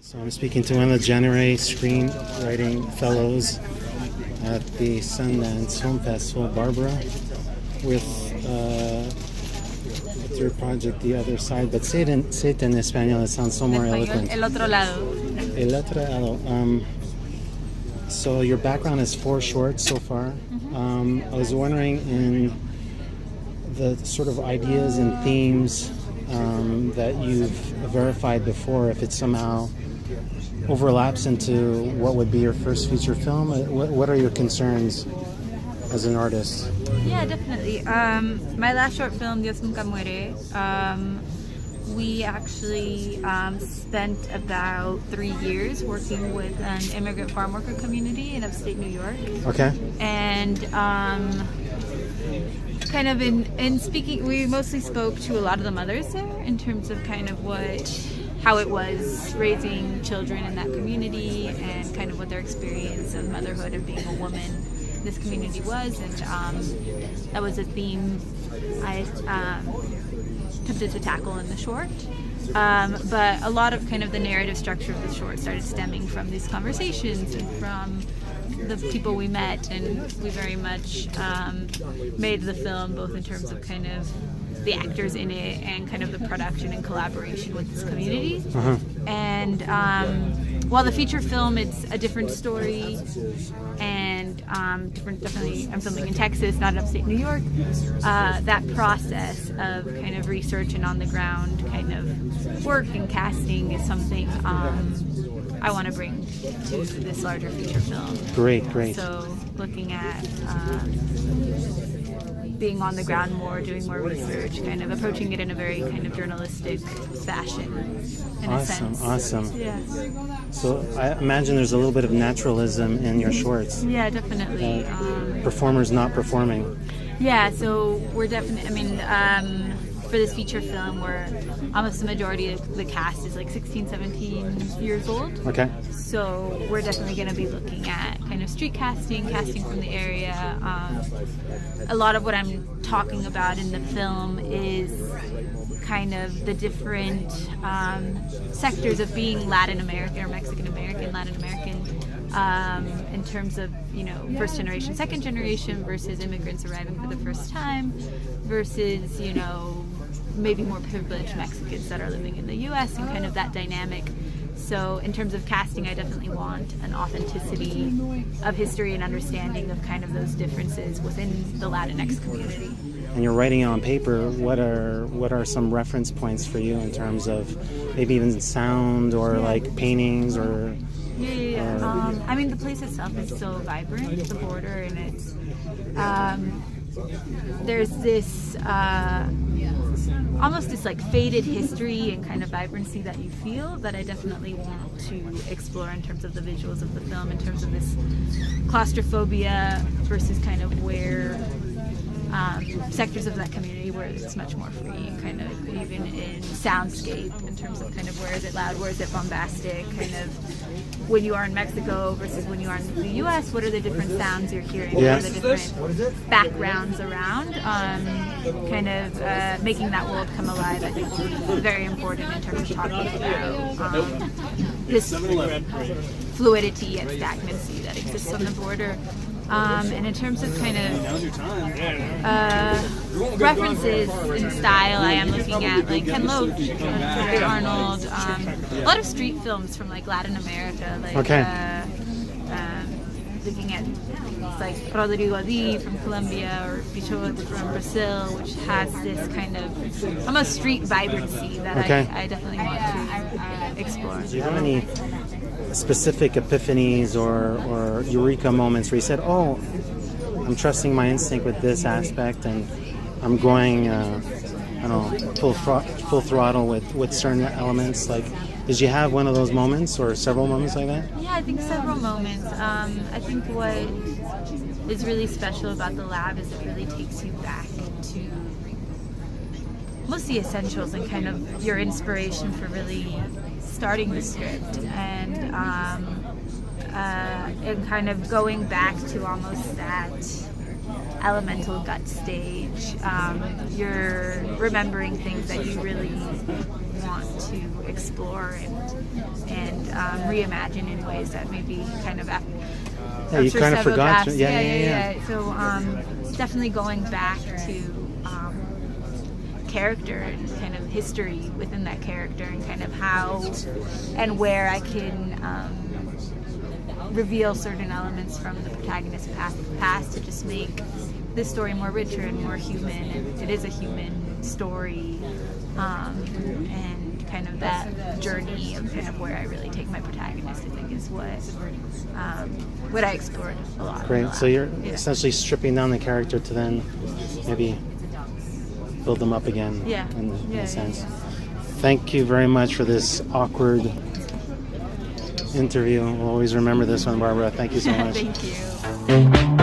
So I'm speaking to one of the Jamais Screenwriting Fellows at the Sundance Film Festival, Barbara, with your project, The Other Side. But say it in Espanol, it sounds so more eloquent. El Otro Lado. El Otro Lado. So your background is 4 shorts so far. I was wondering, in the sort of ideas and themes that you've verified before, if it somehow overlaps into what would be your first feature film. What are your concerns as an artist? Yeah, definitely. My last short film, Dios Nunca Muere, we actually spent about 3 years working with an immigrant farm worker community in upstate New York. Okay. And kind of in speaking, we mostly spoke to a lot of the mothers there in terms of kind of how it was raising children in that community and kind of what their experience of motherhood and being a woman in this community was. And that was a theme I attempted to tackle in the short. But a lot of kind of the narrative structure of the short started stemming from these conversations and from the people we met, and we very much made the film both in terms of kind of the actors in it and kind of the production and collaboration with this community. And while the feature film, it's a different story and definitely I'm filming in Texas, not in upstate New York. That process of kind of research and on the ground kind of work and casting is something I want to bring to this larger feature film. Great. So looking at being on the ground more, doing more research, kind of approaching it in a very kind of journalistic fashion, in a sense. Awesome. Yeah. So I imagine there's a little bit of naturalism in your shorts. Yeah, definitely. Performers not performing. Yeah, so we're definitely, for this feature film, we're almost the majority of the cast is like 16, 17 years old. Okay. So we're definitely going to be looking at kind of street casting from the area. A lot of what I'm talking about in the film is kind of the different sectors of being Latin American or Mexican American, Latin American, in terms of, first generation, second generation versus immigrants arriving for the first time versus, maybe more privileged Mexicans that are living in the U.S. and kind of that dynamic. So in terms of casting, I definitely want an authenticity of history and understanding of kind of those differences within the Latinx community. And you're writing it on paper. What are some reference points for you in terms of maybe even sound or like paintings or? Yeah. I mean, the place itself is so vibrant, the border, and it's there's this almost this like faded history and kind of vibrancy that you feel that I definitely want to explore in terms of the visuals of the film, in terms of this claustrophobia versus kind of where sectors of that community where it's much more free, kind of even in soundscape, in terms of kind of where is it loud, where is it bombastic, kind of when you are in Mexico versus when you are in the U.S., what are the different sounds you're hearing, what are the different backgrounds around, kind of making that world come alive, I think is very important in terms of talking about this fluidity and stagnancy that exists on the border. And in terms of kind of references in style, I am looking at like Ken Loach, David Arnold, a lot of street films from like Latin America, like looking at like Rodrigo D from Colombia or Pichot from Brazil, which has this kind of almost street vibrancy that I definitely want to explore. Do you have any specific epiphanies or eureka moments where you said, oh, I'm trusting my instinct with this aspect and I'm going full throttle with certain elements? Like, did you have one of those moments or several moments like that? Yeah, I think several moments. I think what is really special about the lab is it really takes you back to most of the essentials and kind of your inspiration for really starting the script and kind of going back to almost that elemental gut stage. You're remembering things that you really want to explore and reimagine in ways that maybe kind of Yeah, you kind of forgot. Yeah. So definitely going back to character and kind of history within that character, and kind of how and where I can reveal certain elements from the protagonist's past to just make this story more richer and more human. And it is a human story, and kind of that journey of kind of where I really take my protagonist, I think, is what I explored a lot. Great. So you're essentially stripping down the character to then maybe build them up again. Yeah. In a sense. Thank you very much for this awkward interview. We'll always remember this one, Barbara. Thank you so much. Thank you.